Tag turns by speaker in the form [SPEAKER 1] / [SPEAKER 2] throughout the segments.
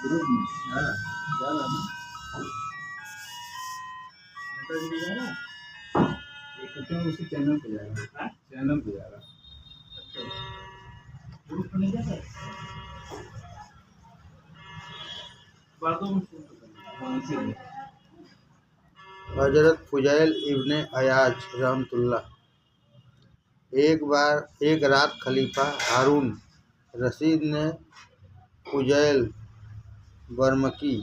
[SPEAKER 1] Group में जा रहा ना जा रहा एक उसी चैनल पे जा रहा है, चैनल पे जा रहा है, ग्रुप में नहीं जा रहा है।
[SPEAKER 2] हजरत फुजैल इब्ने अयाज रहमतुल्लाह। एक रात खलीफा हारून रशीद ने फुजैल बरमकी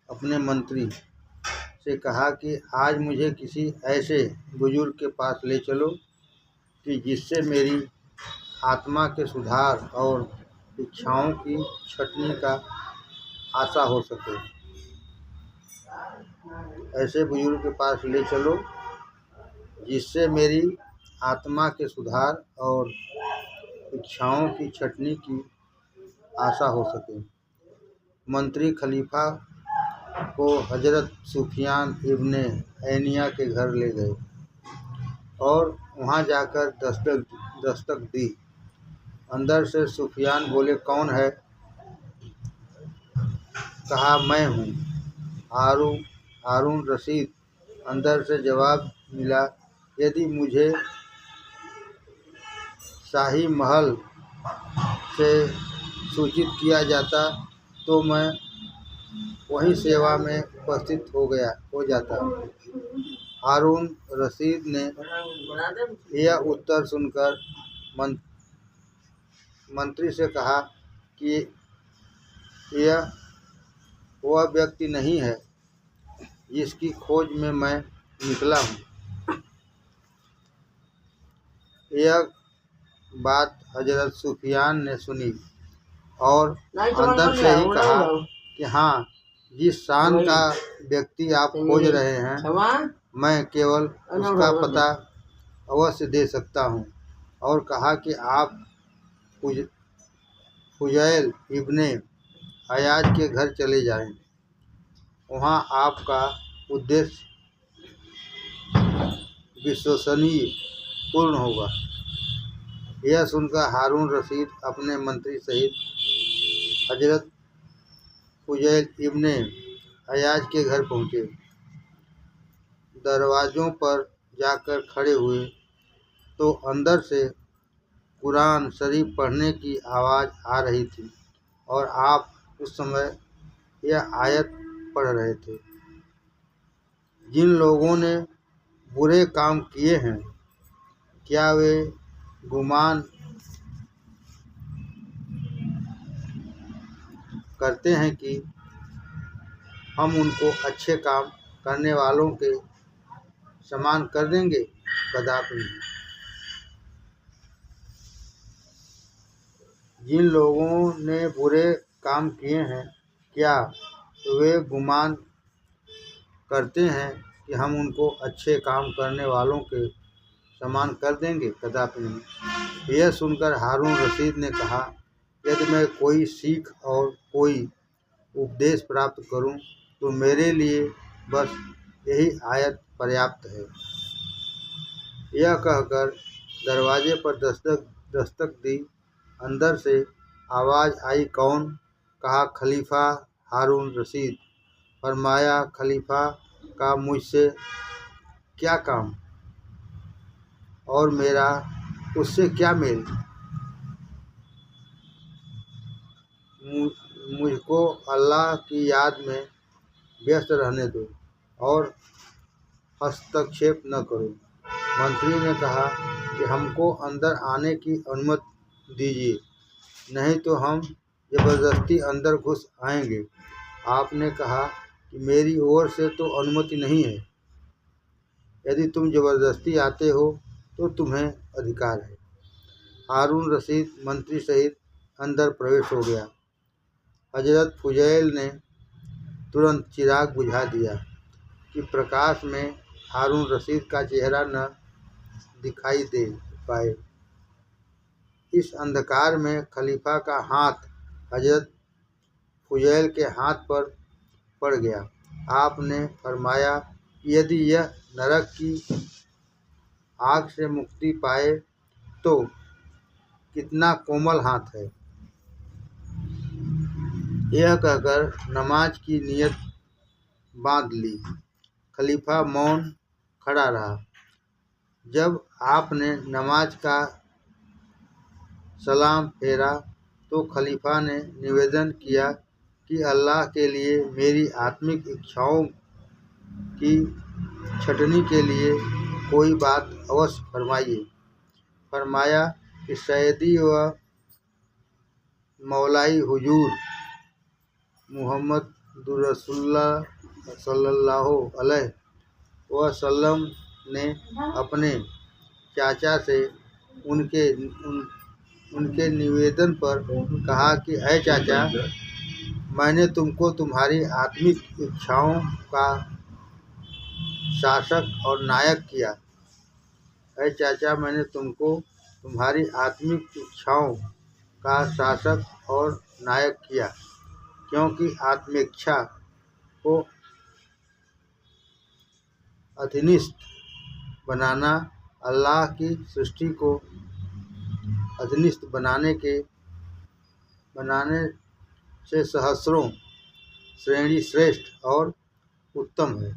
[SPEAKER 2] अपने मंत्री से कहा कि आज मुझे किसी ऐसे बुजुर्ग के पास ले चलो कि जिससे मेरी आत्मा के सुधार और इच्छाओं की छटनी का आशा हो सके। ऐसे बुजुर्ग के पास ले चलो जिससे मेरी आत्मा के सुधार और इच्छाओं की छटनी की आशा हो सके। मंत्री खलीफा को हजरत सुफियान इब्ने ऐनिया के घर ले गए और वहां जाकर दस्तक दी। अंदर से सुफियान बोले, कौन है? कहा, मैं हूँ, हारून रशीद। अंदर से जवाब मिला, यदि मुझे शाही महल से सूचित किया जाता तो मैं वहीं सेवा में उपस्थित हो जाता। हारून रशीद ने यह उत्तर सुनकर मंत्री से कहा कि यह वह व्यक्ति नहीं है जिसकी खोज में मैं निकला हूँ। यह बात हजरत सुफियान ने सुनी और अंदर से ही कहा कि हाँ, जिस शान का व्यक्ति आप खोज रहे हैं मैं केवल उसका पता अवश्य दे सकता हूँ। और कहा कि आप फुजैल इब्ने अयाज के घर चले जाएं, वहाँ आपका उद्देश्य विश्वसनीय पूर्ण होगा। यह सुनकर हारून रशीद अपने मंत्री सहित हजरत फुजैल इब्ने अयाज के घर पहुँचे। दरवाज़ों पर जाकर खड़े हुए तो अंदर से कुरान शरीफ पढ़ने की आवाज़ आ रही थी और आप उस समय यह आयत पढ़ रहे थे, जिन लोगों ने बुरे काम किए हैं क्या वे गुमान करते हैं कि हम उनको अच्छे काम करने वालों के समान कर देंगे? कदापि नहीं। जिन लोगों ने बुरे काम किए हैं क्या वे गुमान करते हैं कि हम उनको अच्छे काम करने वालों के समान कर देंगे? कदापि नहीं। यह सुनकर हारून रशीद ने कहा, यदि मैं कोई सीख और कोई उपदेश प्राप्त करूं तो मेरे लिए बस यही आयत पर्याप्त है। यह कहकर दरवाजे पर दस्तक दी। अंदर से आवाज़ आई, कौन? कहा, खलीफा हारून रशीद। फरमाया, खलीफा का मुझसे क्या काम और मेरा उससे क्या मेल? मुझको अल्लाह की याद में व्यस्त रहने दो और हस्तक्षेप न करो। मंत्री ने कहा कि हमको अंदर आने की अनुमति दीजिए, नहीं तो हम जबरदस्ती अंदर घुस आएंगे। आपने कहा कि मेरी ओर से तो अनुमति नहीं है। यदि तुम जबरदस्ती आते हो तो तुम्हें अधिकार है। हारून रशीद मंत्री सहित अंदर प्रवेश हो गया। हजरत फुजैल ने तुरंत चिराग बुझा दिया कि प्रकाश में हारून रशीद का चेहरा न दिखाई दे पाए। इस अंधकार में खलीफा का हाथ हजरत फुजैल के हाथ पर पड़ गया। आपने फरमाया, यदि यह नरक की आग से मुक्ति पाए तो कितना कोमल हाथ है। यह कहकर नमाज की नीयत बांध ली। खलीफा मौन खड़ा रहा। जब आपने नमाज का सलाम फेरा तो खलीफा ने निवेदन किया कि अल्लाह के लिए मेरी आत्मिक इच्छाओं की छटनी के लिए कोई बात अवश्य फरमाइए। फरमाया कि सैयदी व मौलाई हुजूर मुहम्मदुर रसूलुल्लाह सल्लल्लाहु अलैहि वसल्लम ने अपने चाचा से उनके निवेदन पर कहा कि ऐ चाचा, मैंने तुमको तुम्हारी आत्मिक इच्छाओं का शासक और नायक किया। ऐ चाचा, मैंने तुमको तुम्हारी आत्मिक इच्छाओं का शासक और नायक किया, क्योंकि आत्मेच्छा को अधीनस्थ बनाना अल्लाह की सृष्टि को अधीनस्थ बनाने से सहस्रों श्रेणी श्रेष्ठ और उत्तम है।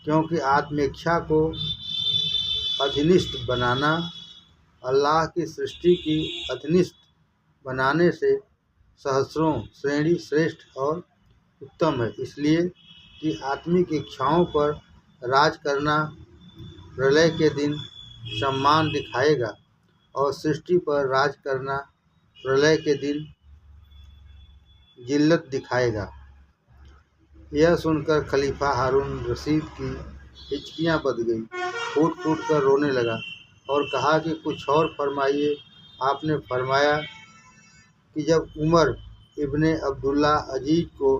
[SPEAKER 2] क्योंकि आत्मेच्छा को अधीनस्थ बनाना अल्लाह की सृष्टि की अधीनस्थ बनाने से सहस्रों श्रेणी श्रेष्ठ और उत्तम है, इसलिए कि आत्मिक इच्छाओं पर राज करना प्रलय के दिन सम्मान दिखाएगा और सृष्टि पर राज करना प्रलय के दिन जिल्लत दिखाएगा। यह सुनकर खलीफा हारून रशीद की हिचकियां बंध गई, फूट फूट कर रोने लगा और कहा कि कुछ और फरमाइए। आपने फरमाया कि जब उमर इब्ने अब्दुल्ला अजीज को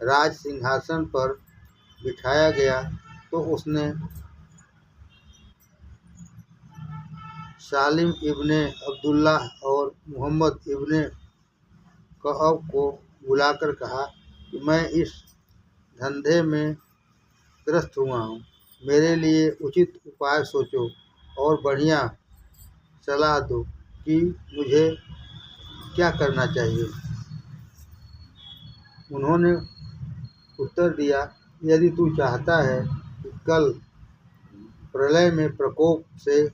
[SPEAKER 2] राज सिंहासन पर बिठाया गया तो उसने सालिम इब्ने अब्दुल्ला और मोहम्मद इब्ने कअब को बुलाकर कहा कि मैं इस धंधे में ग्रस्त हुआ हूँ, मेरे लिए उचित उपाय सोचो और बढ़िया सलाह दो कि मुझे क्या करना चाहिए। उन्होंने उत्तर दिया, यदि तू चाहता है कि कल प्रलय में प्रकोप से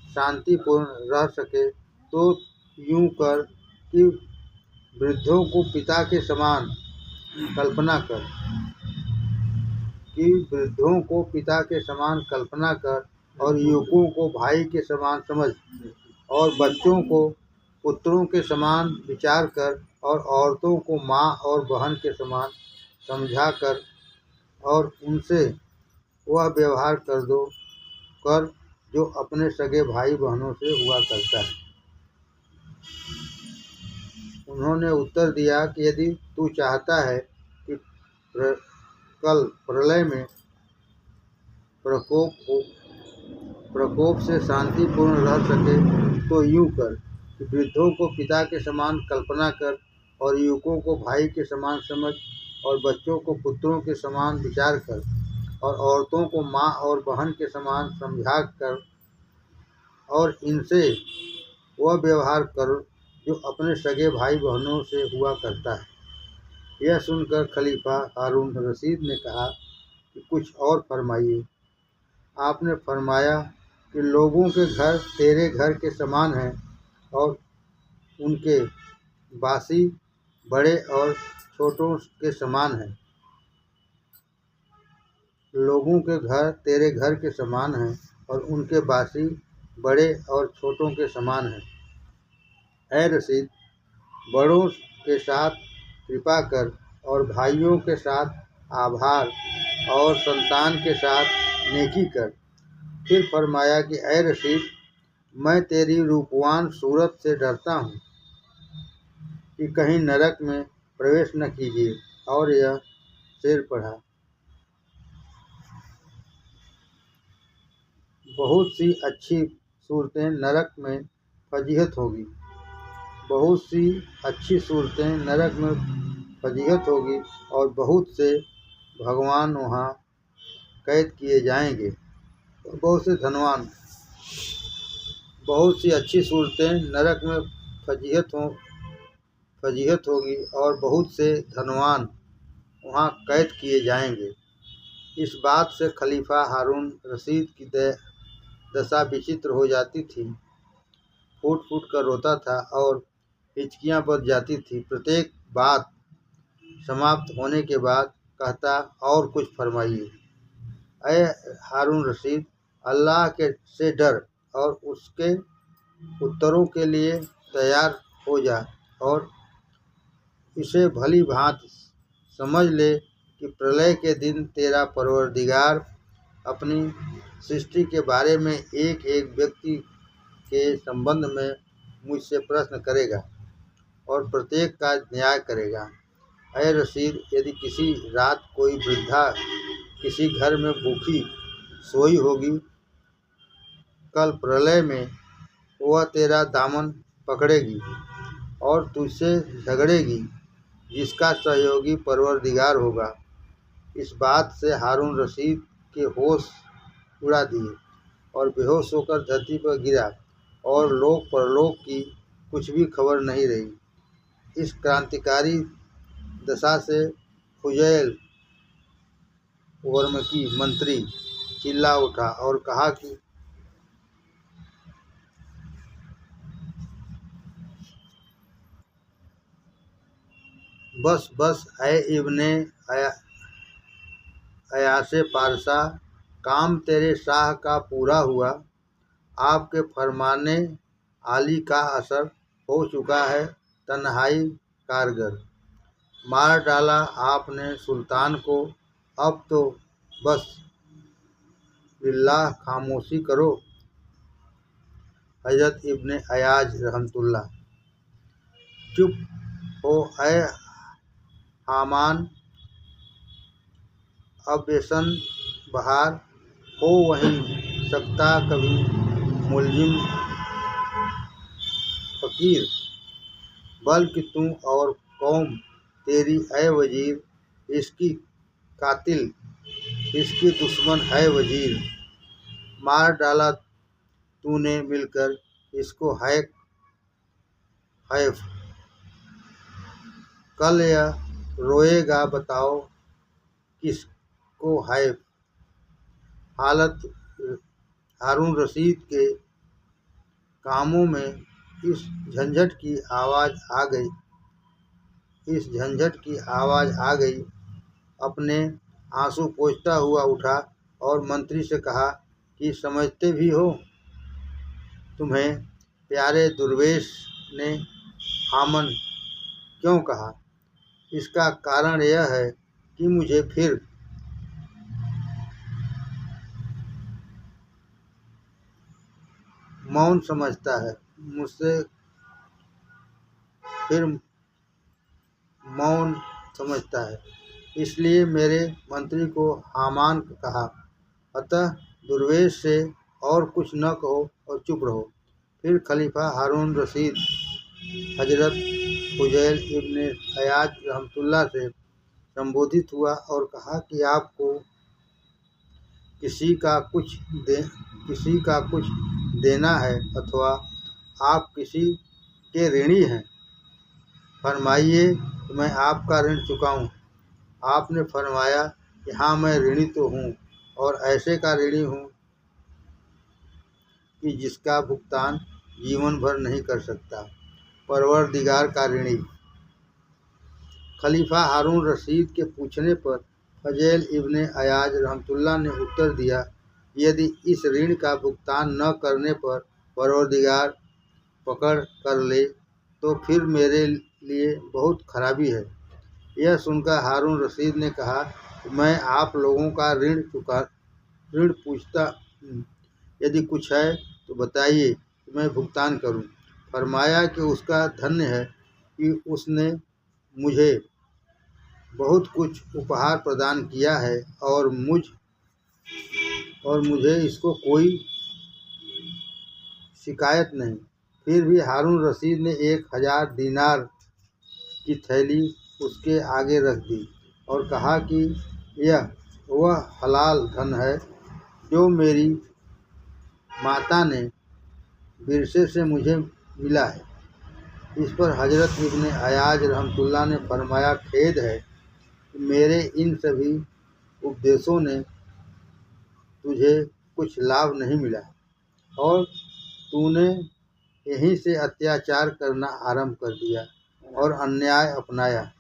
[SPEAKER 2] शांतिपूर्ण रह सके तो यूं कर कि वृद्धों को पिता के समान कल्पना कर और युवकों को भाई के समान समझ और बच्चों को पुत्रों के समान विचार कर और औरतों को माँ और बहन के समान समझा कर और उनसे वह व्यवहार कर जो अपने सगे भाई बहनों से हुआ करता है। उन्होंने उत्तर दिया कि यदि तू चाहता है कि कल प्रलय में प्रकोप से शांतिपूर्ण रह सके तो यूं कर कि वृद्धों को पिता के समान कल्पना कर और युवकों को भाई के समान समझ और बच्चों को पुत्रों के समान विचार कर और औरतों को माँ और बहन के समान समझा कर और इनसे वह व्यवहार कर जो अपने सगे भाई बहनों से हुआ करता है। यह सुनकर खलीफा हारून रशीद ने कहा कि कुछ और फरमाइए। आपने फरमाया कि लोगों के घर तेरे घर के समान हैं और उनके बासी बड़े और छोटों के समान हैं। लोगों के घर तेरे घर के समान हैं और उनके बासी बड़े और छोटों के समान हैं। ऐ रशीद, बड़ों के साथ कृपा कर और भाइयों के साथ आभार और संतान के साथ नेकी कर। फिर फरमाया कि ऐ रशीद, मैं तेरी रूपवान सूरत से डरता हूँ कि कहीं नरक में प्रवेश न कीजिए। और यह शेर पढ़ा, बहुत सी अच्छी सूरतें नरक में फजीहत होगी, बहुत सी अच्छी सूरतें नरक में फजीहत होगी और बहुत से भगवान वहाँ कैद किए जाएंगे। बहुत से धनवान, बहुत सी अच्छी सूरतें नरक में फजीहत फजीहत होगी और बहुत से धनवान वहाँ कैद किए जाएंगे। इस बात से खलीफा हारून रशीद की दशा विचित्र हो जाती थी। फूट फूट कर रोता था और हिचकियाँ बच जाती थी। प्रत्येक बात समाप्त होने के बाद कहता, और कुछ फरमाइए। अय हारून रशीद, अल्लाह के से डर और उसके उत्तरों के लिए तैयार हो जा और इसे भली भांति समझ ले कि प्रलय के दिन तेरा परवरदिगार अपनी सृष्टि के बारे में एक एक व्यक्ति के संबंध में मुझसे प्रश्न करेगा और प्रत्येक का न्याय करेगा। अय रशीद, यदि किसी रात कोई वृद्धा किसी घर में भूखी सोई होगी, कल प्रलय में वह तेरा दामन पकड़ेगी और तुझसे झगड़ेगी, जिसका सहयोगी परवरदिगार होगा। इस बात से हारून रशीद के होश उड़ा दिए और बेहोश होकर धरती पर गिरा और लोक परलोक की कुछ भी खबर नहीं रही। इस क्रांतिकारी दशा से फुजैल वर्मकी मंत्री चिल्ला उठा और कहा कि बस बस ऐ इब्ने अयासे पारसा, काम तेरे शाह का पूरा हुआ। आपके फरमाने आली का असर हो चुका है, तन्हाई कारगर। मार डाला आपने सुल्तान को, अब तो बस बिल्लाह खामोशी करो। हजरत इब्ने अयाज रहमतुल्लाह, चुप हो ऐ हामान, अब बेसन बहार हो वहीं सकता कभी मुलजिम फकीर, बल्कि तू और कौम तेरी ऐ वजीर, इसकी कातिल इसकी दुश्मन है वजीर। मार डाला तूने मिलकर इसको हैफ, कल यह रोएगा बताओ किसको हैफ। हालत हारून रशीद के कामों में इस झंझट की आवाज़ आ गई। अपने आंसू पोंछता हुआ उठा और मंत्री से कहा कि समझते भी हो, तुम्हें प्यारे दुर्वेश ने हामन क्यों कहा? इसका कारण यह है कि मुझे फिर मौन समझता है, मुझसे फिर मौन समझता है, इसलिए मेरे मंत्री को हामान कहा। अतः दुर्वेश से और कुछ न कहो और चुप रहो। फिर खलीफा हारून रशीद हजरत फुजैल इब्ने अयाज रहमतुल्लाह से संबोधित हुआ और कहा कि आपको किसी का कुछ देना है अथवा आप किसी के ऋणी हैं, फरमाइए कि मैं आपका ऋण चुकाऊं। आपने फरमाया कि हाँ, मैं ऋणी तो हूँ और ऐसे का ऋणी हूँ कि जिसका भुगतान जीवन भर नहीं कर सकता, परवरदिगार का ऋणी। खलीफा हारून रशीद के पूछने पर फजैल इब्ने अयाज रहमतुल्लाह ने उत्तर दिया, यदि इस ऋण का भुगतान न करने पर परवरदिगार पकड़ कर ले तो फिर मेरे लिए बहुत खराबी है। यह सुनकर हारून रशीद ने कहा, मैं आप लोगों का ऋण पूछता हूँ, यदि कुछ है तो बताइए कि मैं भुगतान करूँ। फरमाया कि उसका धन्य है कि उसने मुझे बहुत कुछ उपहार प्रदान किया है और मुझे इसको कोई शिकायत नहीं। फिर भी हारून रशीद ने 1000 दीनार की थैली उसके आगे रख दी और कहा कि यह वह हलाल धन है जो मेरी माता ने विरसे से मुझे मिला है। इस पर हजरत इब्ने अयाज रहमतुल्लाह ने फरमाया, खेद है कि मेरे इन सभी उपदेशों ने तुझे कुछ लाभ नहीं मिला और तूने यहीं से अत्याचार करना आरंभ कर दिया और अन्याय अपनाया।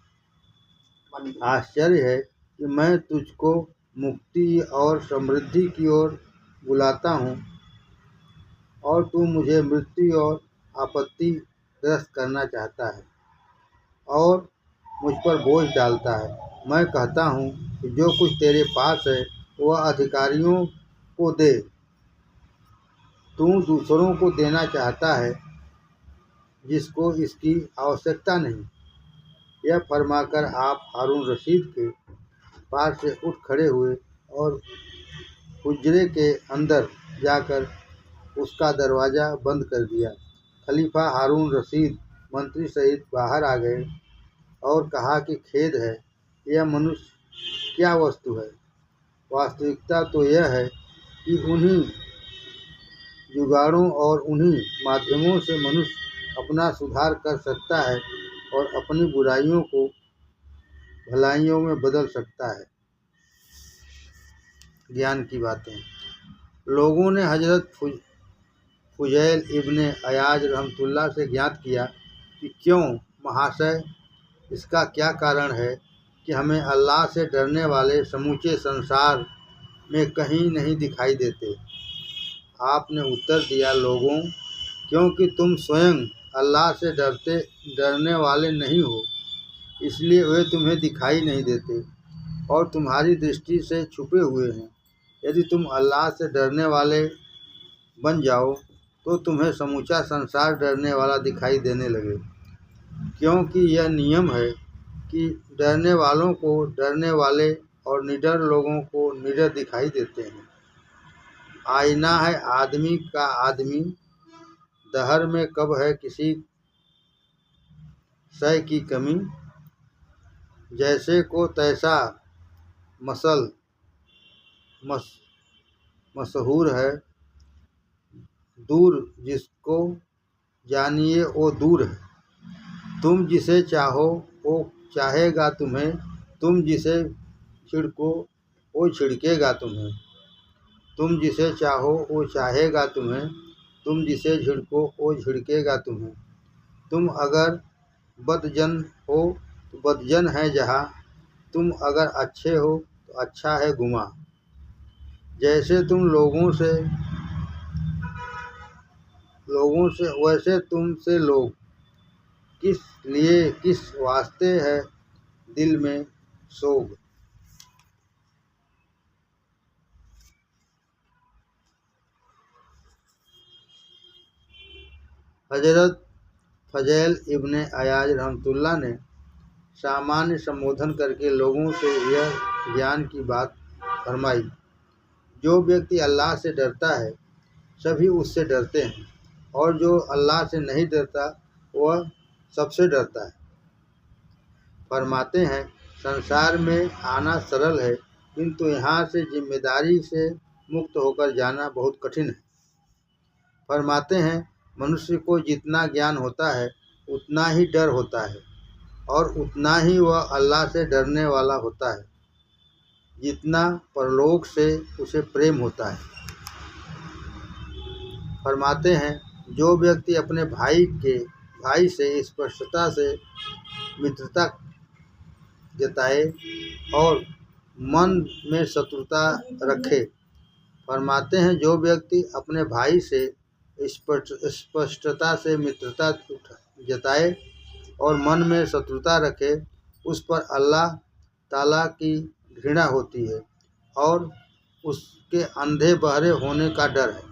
[SPEAKER 2] आश्चर्य है कि मैं तुझको मुक्ति और समृद्धि की ओर बुलाता हूँ और तू मुझे मृत्यु और आपत्ति ग्रस्त करना चाहता है और मुझ पर बोझ डालता है। मैं कहता हूँ कि जो कुछ तेरे पास है वह अधिकारियों को दे, तू दूसरों को देना चाहता है जिसको इसकी आवश्यकता नहीं। यह फरमाकर आप हारून रशीद के पास से उठ खड़े हुए और हुज्रे के अंदर जाकर उसका दरवाज़ा बंद कर दिया। खलीफा हारून रशीद मंत्री सहित बाहर आ गए और कहा कि खेद है, यह मनुष्य क्या वस्तु है। वास्तविकता तो यह है कि उन्हीं जुगाड़ों और उन्हीं माध्यमों से मनुष्य अपना सुधार कर सकता है और अपनी बुराइयों को भलाइयों में बदल सकता है। ज्ञान की बातें। लोगों ने हजरत फुजैल इब्ने अयाज रहमतुल्लाह से ज्ञात किया कि क्यों महाशय, इसका क्या कारण है कि हमें अल्लाह से डरने वाले समूचे संसार में कहीं नहीं दिखाई देते। आपने उत्तर दिया, लोगों, क्योंकि तुम स्वयं अल्लाह से डरने वाले नहीं हो, इसलिए वे तुम्हें दिखाई नहीं देते और तुम्हारी दृष्टि से छुपे हुए हैं। यदि तुम अल्लाह से डरने वाले बन जाओ तो तुम्हें समूचा संसार डरने वाला दिखाई देने लगे, क्योंकि यह नियम है कि डरने वालों को डरने वाले और निडर लोगों को निडर दिखाई देते हैं। आईना है आदमी का आदमी, दहर में कब है किसी शय की कमी। जैसे को तैसा मसल मशहूर है, दूर जिसको जानिए वो दूर है। तुम जिसे चाहो वो चाहेगा तुम्हें, तुम जिसे छिड़को वो छिड़केगा तुम्हें। तुम जिसे चाहो वो चाहेगा तुम्हें, तुम जिसे झिड़को वो झिड़केगा तुम्हें। तुम अगर बदजन हो तो बदजन है जहाँ, तुम अगर अच्छे हो तो अच्छा है गुमा। जैसे तुम लोगों से वैसे तुमसे लोग, किस लिए किस वास्ते है दिल में सोग। हजरत फजैल इब्ने अयाज रहमतुल्लाह ने सामान्य संबोधन करके लोगों से यह ज्ञान की बात फरमाई, जो व्यक्ति अल्लाह से डरता है सभी उससे डरते हैं और जो अल्लाह से नहीं डरता वह सबसे डरता है। फरमाते हैं, संसार में आना सरल है, किंतु यहाँ से जिम्मेदारी से मुक्त होकर जाना बहुत कठिन है। फरमाते हैं, मनुष्य को जितना ज्ञान होता है उतना ही डर होता है और उतना ही वह अल्लाह से डरने वाला होता है जितना परलोक से उसे प्रेम होता है। फरमाते हैं, जो व्यक्ति अपने भाई से स्पष्टता से मित्रता जताए और मन में शत्रुता रखे। फरमाते हैं, जो व्यक्ति अपने भाई से स्पष्टता से मित्रता जताए और मन में शत्रुता रखे, उस पर अल्लाह ताला की घृणा होती है और उसके अंधे बहरे होने का डर है।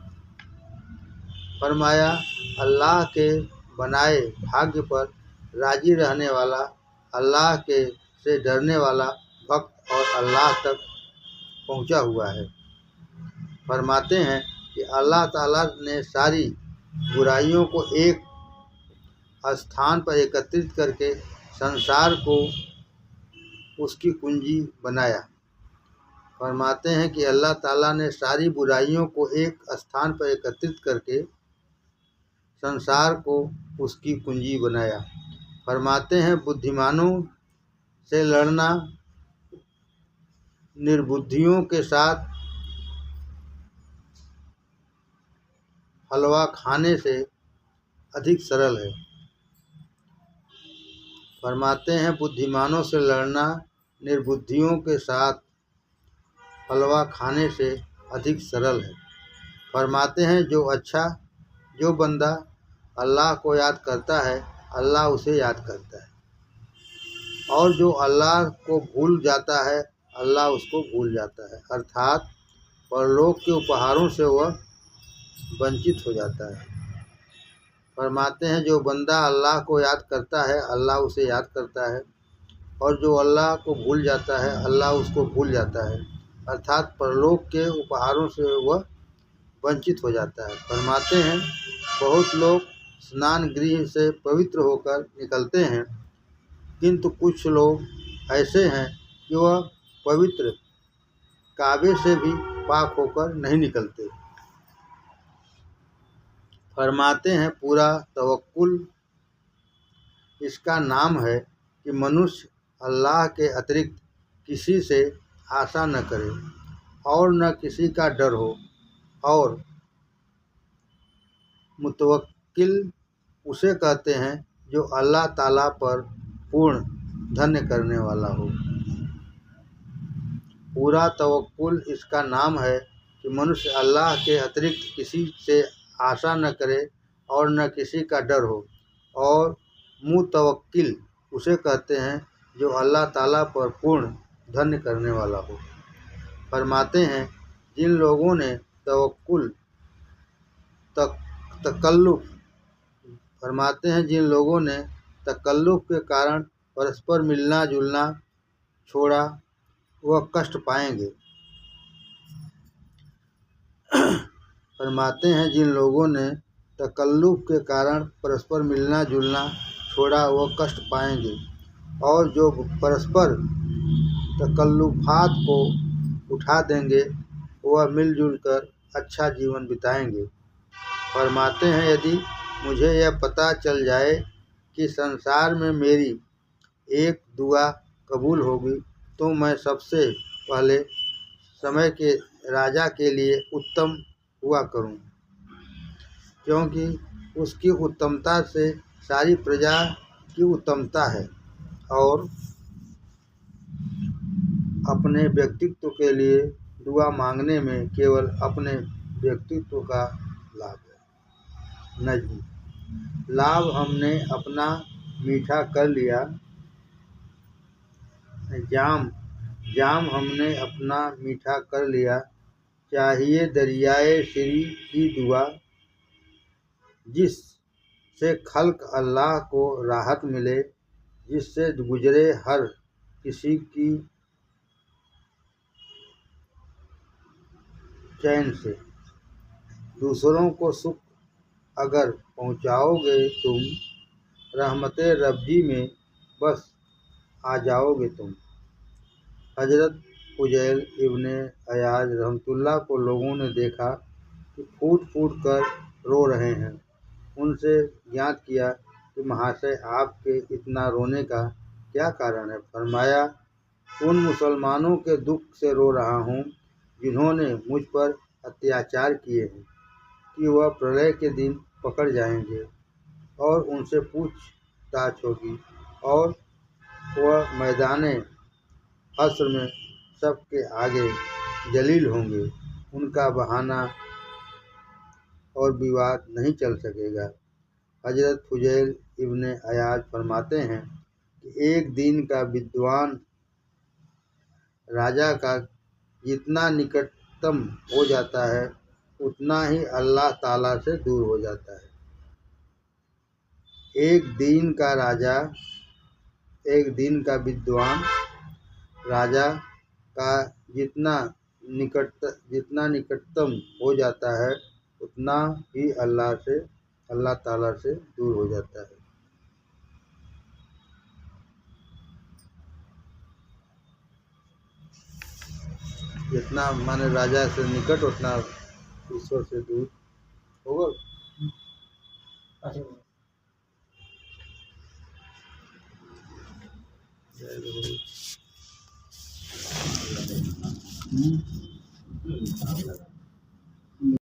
[SPEAKER 2] फरमाया, अल्लाह के बनाए भाग्य पर राजी रहने वाला, अल्लाह के से डरने वाला भक्त और अल्लाह तक पहुंचा हुआ है। फरमाते हैं कि अल्लाह ताला ने सारी बुराइयों को एक स्थान पर एकत्रित करके संसार को उसकी कुंजी बनाया। फरमाते हैं कि अल्लाह ताला ने सारी बुराइयों को एक स्थान पर एकत्रित करके संसार को उसकी कुंजी बनाया। फरमाते हैं बुद्धिमानों से लड़ना निर्बुद्धियों के साथ हलवा खाने से अधिक सरल है। फरमाते हैं बुद्धिमानों से लड़ना निर्बुद्धियों के साथ हलवा खाने से अधिक सरल है। फरमाते हैं जो बंदा अल्लाह को याद करता है, अल्लाह उसे याद करता है, और जो अल्लाह को भूल जाता है, अल्लाह उसको भूल जाता है। अर्थात परलोक के उपहारों से वह वंचित हो जाता है। फरमाते हैं जो बंदा अल्लाह को याद करता है, अल्लाह उसे याद करता है, और जो अल्लाह को भूल जाता है, अल्लाह उसको भूल जाता है। अर्थात परलोक के उपहारों से वह वंचित हो जाता है। फरमाते हैं बहुत लोग स्नान गृह से पवित्र होकर निकलते हैं, किंतु कुछ लोग ऐसे हैं कि वह पवित्र काबे से भी पाक होकर नहीं निकलते। फरमाते हैं पूरा तवक्कुल इसका नाम है कि मनुष्य अल्लाह के अतिरिक्त किसी से आशा न करे और न किसी का डर हो, और मुतवक्किल उसे कहते हैं जो अल्लाह ताला पर पूर्ण धन्य करने वाला हो। पूरा तवक्कुल इसका नाम है कि मनुष्य अल्लाह के अतिरिक्त किसी से आशा न करे और न किसी का डर हो, और मुतवक्किल उसे कहते हैं जो अल्लाह ताला पर पूर्ण धन्य करने वाला हो। फरमाते हैं जिन लोगों ने तवक्कुल तकल्लुफ फरमाते हैं जिन लोगों ने तकल्लुफ के कारण परस्पर मिलना जुलना छोड़ा वह कष्ट पाएंगे। फरमाते हैं जिन लोगों ने तकल्लुफ के कारण परस्पर मिलना जुलना छोड़ा वह कष्ट पाएंगे, और जो परस्पर तकल्लुफात को उठा देंगे वह मिलजुल कर अच्छा जीवन बिताएंगे। फरमाते हैं यदि मुझे यह पता चल जाए कि संसार में मेरी एक दुआ कबूल होगी, तो मैं सबसे पहले समय के राजा के लिए उत्तम हुआ करूं, क्योंकि उसकी उत्तमता से सारी प्रजा की उत्तमता है, और अपने व्यक्तित्व के लिए दुआ मांगने में केवल अपने व्यक्तित्व का लाभ है। नज्म लाभ हमने अपना मीठा कर लिया, जाम हमने अपना मीठा कर लिया, चाहिए दरियाए श्री की दुआ, जिससे खल्क अल्लाह को राहत मिले, जिससे गुजरे हर किसी की चैन से। दूसरों को सुख अगर पहुँचाओगे तुम, रहमते रब्बी में बस आ जाओगे तुम। हजरत फुजैल इब्ने अयाज रहमतुल्लाह को लोगों ने देखा कि फूट फूट कर रो रहे हैं। उनसे ज्ञात किया कि महाशय आपके इतना रोने का क्या कारण है। फरमाया उन मुसलमानों के दुख से रो रहा हूँ जिन्होंने मुझ पर अत्याचार किए हैं, कि वह प्रलय के दिन पकड़ जाएंगे और उनसे पूछताछ होगी, और वह मैदाने हश्र में सबके आगे जलील होंगे। उनका बहाना और विवाद नहीं चल सकेगा। हजरत फुजैल इब्ने अयाज फरमाते हैं कि एक दिन का विद्वान राजा का जितना निकटतम हो जाता है, उतना ही अल्लाह ताला से दूर हो जाता है। एक दिन का विद्वान राजा का जितना निकटतम हो जाता है, उतना ही अल्लाह ताला से दूर हो जाता है। जितना माने राजा से निकट, उतना ईश्वर से दूर होगा।
[SPEAKER 1] अच्छा
[SPEAKER 2] जय गुरु।
[SPEAKER 1] हम्म